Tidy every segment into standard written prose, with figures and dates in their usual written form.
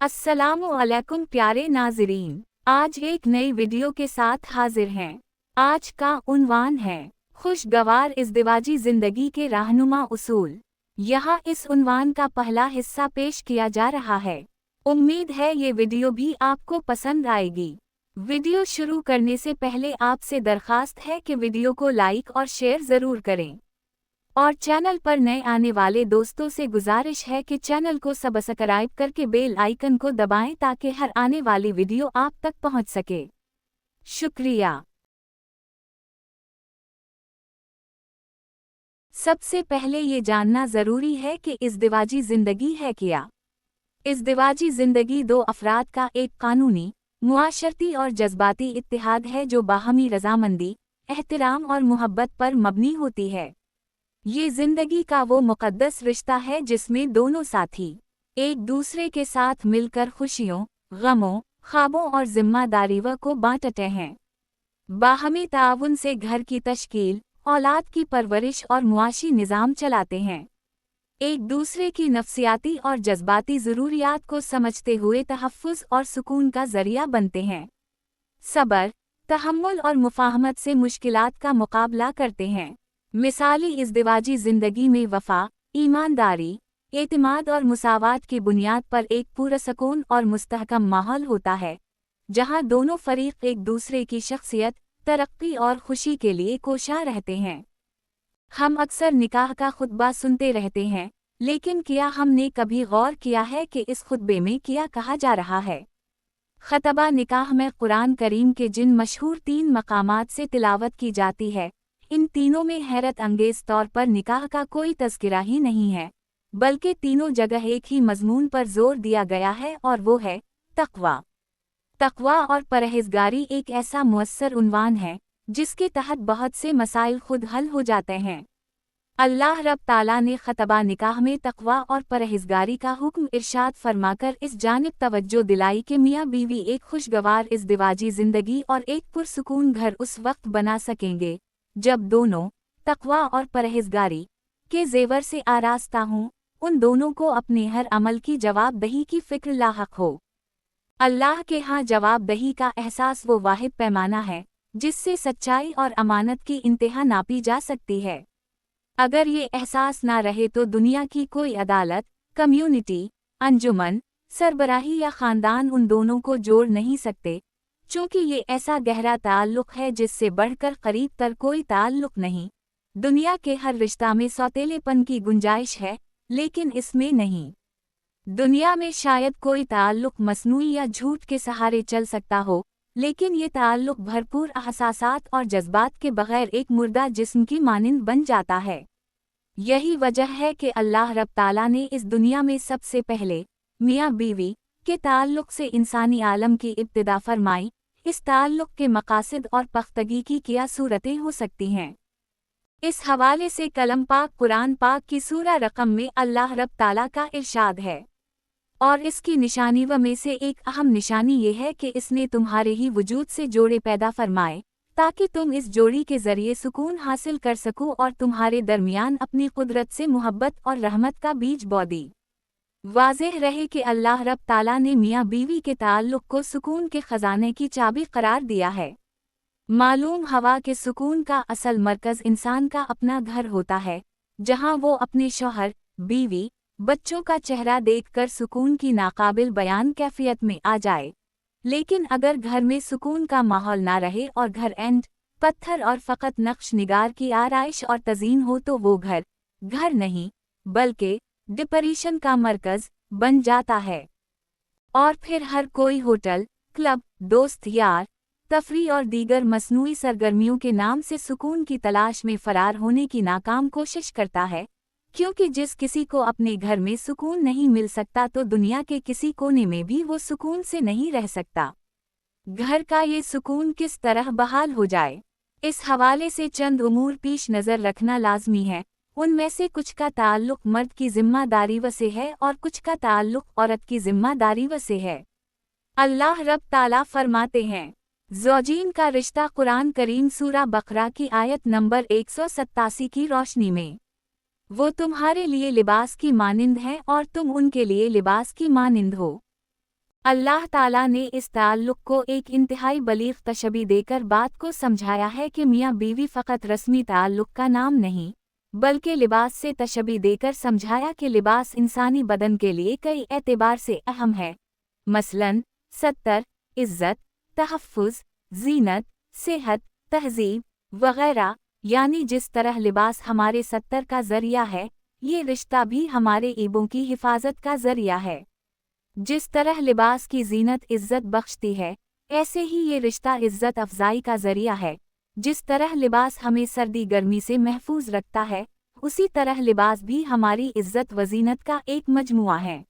अस्सलामु अलैकुम प्यारे नाज़रीन, आज एक नई वीडियो के साथ हाजिर हैं। आज का उन्वान है खुशगवार इज़्दिवाजी ज़िंदगी के रहनुमा उसूल। यहाँ इस उन्वान का पहला हिस्सा पेश किया जा रहा है। उम्मीद है ये वीडियो भी आपको पसंद आएगी। वीडियो शुरू करने से पहले आपसे दरख्वास्त है कि वीडियो को लाइक और शेयर ज़रूर करें। और चैनल पर नए आने वाले दोस्तों से गुजारिश है कि चैनल को सब्सक्राइब करके बेल आइकन को दबाएं ताकि हर आने वाली वीडियो आप तक पहुंच सके। शुक्रिया। सबसे पहले ये जानना ज़रूरी है कि इज़्दिवाजी ज़िंदगी है क्या। इज़्दिवाजी ज़िंदगी दो अफराद का एक कानूनी, मुआशरती और जज्बाती इत्तिहाद है जो बाहमी रज़ामंदी, एहतराम और मुहब्बत पर मबनी होती है। ये जिंदगी का वो मुक़द्दस रिश्ता है जिसमें दोनों साथी एक दूसरे के साथ मिलकर खुशियों, गमों, ख्वाबों और जिम्मेदारियों को बांटते हैं। बाहमी ताउन से घर की तश्कील, औलाद की परवरिश और मुआशी निज़ाम चलाते हैं। एक दूसरे की नफ्सियाती और जज्बाती ज़रूरियात को समझते हुए तहफ़्फ़ुज़ और सुकून का ज़रिया बनते हैं। सब्र, तहम्मुल और मुफ़ाहमत से मुश्किलात का मुकाबला करते हैं। मिसाली इज़्दिवाजी ज़िंदगी में वफ़ा, ईमानदारी, एतमाद और मुसावात की बुनियाद पर एक पुरसकून और मुस्तहकम माहौल होता है, जहां दोनों फ़रीक़ एक दूसरे की शख्सियत, तरक्की और खुशी के लिए कोशा रहते हैं। हम अक्सर निकाह का खुतबा सुनते रहते हैं, लेकिन क्या हमने कभी गौर किया है कि इस खुतबे में क्या कहा जा रहा है? ख़तबा निकाह में कुरान करीम के जिन मशहूर 3 मकामात से तिलावत की जाती है, इन तीनों में हैरत अंगेज़ तौर पर निकाह का कोई तज़किरा ही नहीं है, बल्कि तीनों जगह एक ही मज़मून पर जोर दिया गया है और वो है तक़वा। तक़वा और परहेज़गारी एक ऐसा मुअस्सर उन्वान है जिसके तहत बहुत से मसाइल खुद हल हो जाते हैं। अल्लाह रब ताला ने ख़तबा निकाह में तक़वा और परहेज़गारी का हुक्म इरशाद फरमाकर इस जानिब तवज्जो दिलाई कि मियाँ बीवी एक खुशगवार इज़्दिवाजी ज़िंदगी और एक पुरसुकून घर उस वक्त बना सकेंगे जब दोनों तक़वा और परहेज़गारी के ज़ेवर से आरास्ता हों, उन दोनों को अपने हर अमल की जवाबदही की फ़िक्र लाहक हो। अल्लाह के यहाँ जवाबदही का एहसास वो वाहिद पैमाना है जिससे सच्चाई और अमानत की इंतहा नापी जा सकती है। अगर ये एहसास ना रहे तो दुनिया की कोई अदालत, कम्युनिटी, अंजुमन, सरबराही या ख़ानदान उन दोनों को जोड़ नहीं सकते, चूँकि ये ऐसा गहरा ताल्लुक़ है जिससे बढ़कर करीब तर कोई ताल्लुक़ नहीं। दुनिया के हर रिश्ता में सौतेलेपन की गुंजाइश है, लेकिन इसमें नहीं। दुनिया में शायद कोई ताल्लुक़ मसनूई या झूठ के सहारे चल सकता हो, लेकिन ये ताल्लुक़ भरपूर एहसासात और जज्बात के बग़ैर एक मुर्दा जिस्म की मानिंद बन जाता है। यही वजह है कि अल्लाह रब ताला ने इस दुनिया में सबसे पहले मियाँ बीवी के ताल्लुक़ से इंसानी आलम की इब्तिदा फरमाई। इस ताल्लुक़ के मकासद और पख्तगी की क्या सूरतें हो सकती हैं? इस हवाले से कलम पाक कुरान पाक की सूरा रक़म में अल्लाह रब ताला का इरशाद है, और इसकी निशानियों में से एक अहम निशानी ये है कि इसने तुम्हारे ही वजूद से जोड़े पैदा फरमाए ताकि तुम इस जोड़ी के ज़रिए सुकून हासिल कर सको और तुम्हारे दरमियान अपनी कुदरत से मोहब्बत और रहमत का बीज बो दी। वाज़ेह रहे कि अल्लाह रब ताला ने मियाँ बीवी के ताल्लुक़ को सुकून के ख़ज़ाने की चाबी करार दिया है। मालूम हवा के सुकून का असल मरकज़ इंसान का अपना घर होता है, जहाँ वो अपने शौहर, बीवी, बच्चों का चेहरा देखकर सुकून की नाकाबिल बयान कैफियत में आ जाए। लेकिन अगर घर में सुकून का माहौल ना रहे और घर ईंट, पत्थर और फ़कत नक्श निगार की आराइश और तज़ीन हो तो वो घर घर नहीं बल्कि डिप्रेशन का मरकज़ बन जाता है। और फिर हर कोई होटल, क्लब, दोस्त यार, तफरीह और दीगर मसनूई सरगर्मियों के नाम से सुकून की तलाश में फ़रार होने की नाकाम कोशिश करता है, क्योंकि जिस किसी को अपने घर में सुकून नहीं मिल सकता तो दुनिया के किसी कोने में भी वो सुकून से नहीं रह सकता। घर का ये सुकून किस तरह बहाल हो जाए, इस हवाले से चंद उमूर पेश नज़र रखना लाजमी है। उनमें से कुछ का ताल्लुक़ मर्द की ज़िम्मेदारी से है और कुछ का ताल्लुक़ औरत की ज़िम्मेदारी से है। अल्लाह रब ताला फरमाते हैं, ज़ौजीन का रिश्ता कुरान करीम सूरा बकरा की आयत नंबर 187 की रोशनी में, वो तुम्हारे लिए लिबास की मानिंद हैं और तुम उनके लिए लिबास की मानिंद हो। अल्लाह ताला ने इस ताल्लुक़ को एक इंतहाई बलीग़ तशबीह देकर बात को समझाया है कि मियाँ बीवी फ़कत रस्मी ताल्लुक़ का नाम नहीं, बल्कि लिबास से तशबीह देकर समझाया कि लिबास इंसानी बदन के लिए कई एतबार से अहम है, मसलन सत्तर, इज़्ज़त, तहफ़्फ़ुज़, ज़ीनत, सेहत, तहज़ीब वग़ैरह। यानी जिस तरह लिबास हमारे सत्तर का ज़रिया है, ये रिश्ता भी हमारे ईबों की हिफाजत का ज़रिया है। जिस तरह लिबास की ज़ीनत इज़्ज़त बख्शती है, ऐसे ही ये रिश्ता इज़्ज़त अफ़ज़ाई का ज़रिया है। जिस तरह लिबास हमें सर्दी गर्मी से महफूज रखता है, उसी तरह लिबास भी हमारी इज़्ज़त व ज़ीनत का एक मजमुआ है।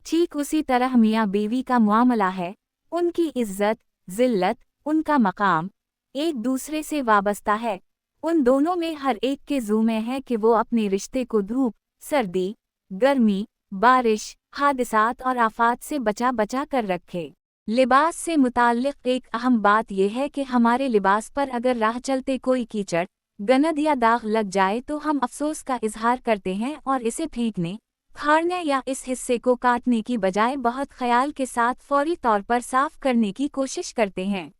ठीक उसी तरह मियाँ बीवी का मुआमला है, उनकी इज़्ज़त, ज़िल्लत, उनका मकाम एक दूसरे से वाबस्ता है। उन दोनों में हर एक के ज़िम्मे है कि वो अपने रिश्ते को धूप, सर्दी, गर्मी, बारिश, हादिसात और आफात से बचा कर रखे। लिबास से मुताल्लिक़ एक अहम बात यह है कि हमारे लिबास पर अगर राह चलते कोई कीचड़, गंद या दाग लग जाए तो हम अफसोस का इजहार करते हैं और इसे फेंकने, फाड़ने या इस हिस्से को काटने की बजाय बहुत ख्याल के साथ फौरी तौर पर साफ करने की कोशिश करते हैं।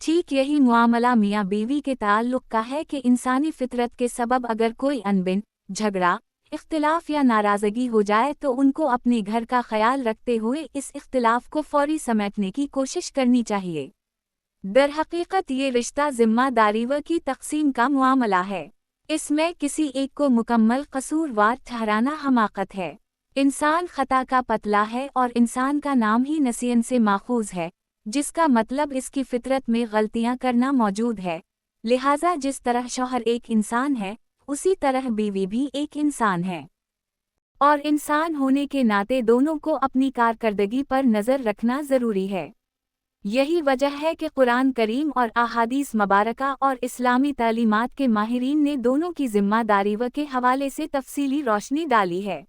ठीक यही मुआमला मियाँ बीवी के ताल्लुक़ का है कि इंसानी फितरत के सबब अगर कोई अनबन, झगड़ा, इख्तिलाफ या नाराज़गी हो जाए तो उनको अपने घर का ख्याल रखते हुए इस इख्तिलाफ को फौरी समेटने की कोशिश करनी चाहिए। दरहकीकत ये रिश्ता ज़िम्मेदारीव की तक़सीम का मुआमला है। इसमें किसी एक को मुकम्मल कसूरवार ठहराना हमाकत है। इंसान ख़ता का पतला है और इंसान का नाम ही नसियन से माखूज़ है, जिसका मतलब इसकी फितरत में गलतियाँ करना मौजूद है। लिहाजा जिस तरह शौहर एक इंसान है, उसी तरह बीवी भी एक इंसान है, और इंसान होने के नाते दोनों को अपनी कारकर्दगी पर नज़र रखना ज़रूरी है। यही वजह है कि कुरान करीम और अहादीस मुबारका और इस्लामी तालीमात के माहिरीन ने दोनों की ज़िम्मेदारी के हवाले से तफसीली रोशनी डाली है।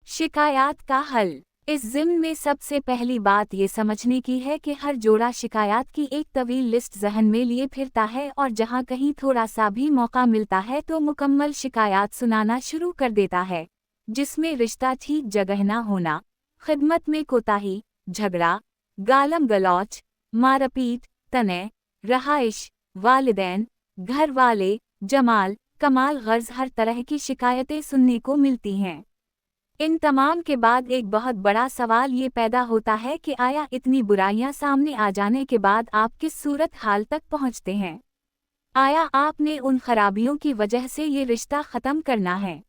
शिकायत का हल। इस ज़िम्न में सबसे पहली बात ये समझने की है कि हर जोड़ा शिकायत की एक तवील लिस्ट ज़हन में लिए फिरता है और जहाँ कहीं थोड़ा सा भी मौका मिलता है तो मुकम्मल शिकायत सुनाना शुरू कर देता है, जिसमें रिश्ता ठीक जगह न होना, खिदमत में कोताही, झगड़ा, गालम गलौच, मारपीट, तने, रहाइश, वालिदैन, घर वाले, जमाल, कमाल गर्ज हर तरह की शिकायतें सुनने को मिलती हैं। इन तमाम के बाद एक बहुत बड़ा सवाल ये पैदा होता है कि आया इतनी बुराइयां सामने आ जाने के बाद आप किस सूरत हाल तक पहुंचते हैं? आया आपने उन खराबियों की वजह से ये रिश्ता ख़त्म करना है?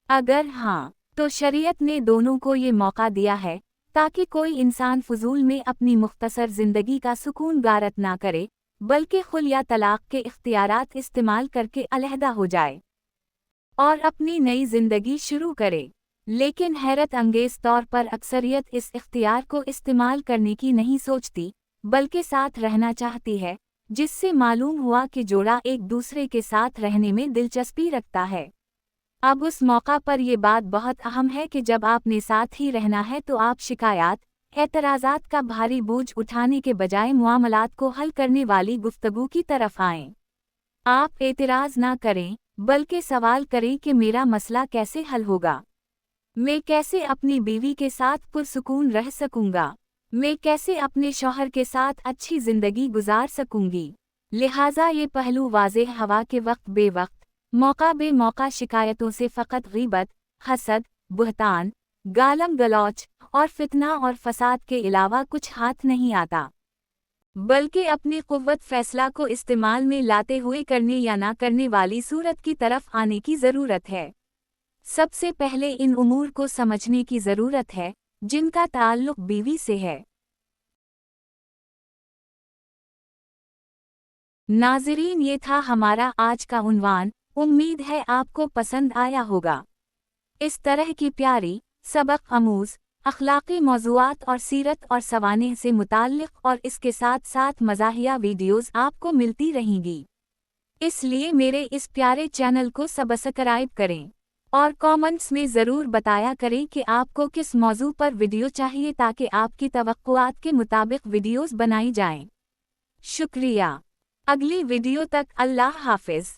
अगर हाँ, तो शरीयत ने दोनों को ये मौका दिया है ताकि कोई इंसान फजूल में अपनी मुख्तसर ज़िंदगी का सुकून गारत ना करे, बल्कि खुल या तलाक के इख्तियारात इस्तेमाल करके अलहदा हो जाए और अपनी नई ज़िंदगी शुरू करे। लेकिन हैरत अंगेज़ तौर पर अक्सरियत इस इख्तियार को इस्तेमाल करने की नहीं सोचती, बल्कि साथ रहना चाहती है, जिससे मालूम हुआ कि जोड़ा एक दूसरे के साथ रहने में दिलचस्पी रखता है। अब उस मौका पर यह बात बहुत अहम है कि जब आपने साथ ही रहना है तो आप शिकायत, एतराज़ात का भारी बोझ उठाने के बजाय मामलात को हल करने वाली गुफ्तगू की तरफ आएं। आप एतराज़ ना करें, बल्कि सवाल करें कि मेरा मसला कैसे हल होगा? मैं कैसे अपनी बीवी के साथ पुरसुकून रह सकूंगा? मैं कैसे अपने शौहर के साथ अच्छी ज़िंदगी गुजार सकूंगी? लिहाजा ये पहलू वाज़ेह हवा के वक्त बेवक्त, मौका बे मौका शिकायतों से फ़कत ग़ीबत, हसद, बुहतान, गालम गलौच और फितना और फसाद के अलावा कुछ हाथ नहीं आता, बल्कि अपनी क़ुव्वत फ़ैसला को इस्तेमाल में लाते हुए करने या ना करने वाली सूरत की तरफ आने की ज़रूरत है। सबसे पहले इन उमूर को समझने की ज़रूरत है जिनका ताल्लुक़ बीवी से है। नाज़रीन, ये था हमारा आज का उन्वान। उम्मीद है आपको पसंद आया होगा। इस तरह की प्यारी, सबक आमूज़, अखलाक़ी मौज़ूआत और सीरत और सवानेह से मुताल्लिक़ और इसके साथ साथ मज़ाहिया वीडियोज़ आपको मिलती रहेंगी। इसलिए मेरे इस प्यारे चैनल को सब्सक्राइब करें और कमेंट्स में ज़रूर बताया करें कि आपको किस मौज़ू पर वीडियो चाहिए ताकि आपकी तवक्कुआत के मुताबिक वीडियोज़ बनाई जाएं। शुक्रिया। अगली वीडियो तक अल्लाह हाफ़िज़।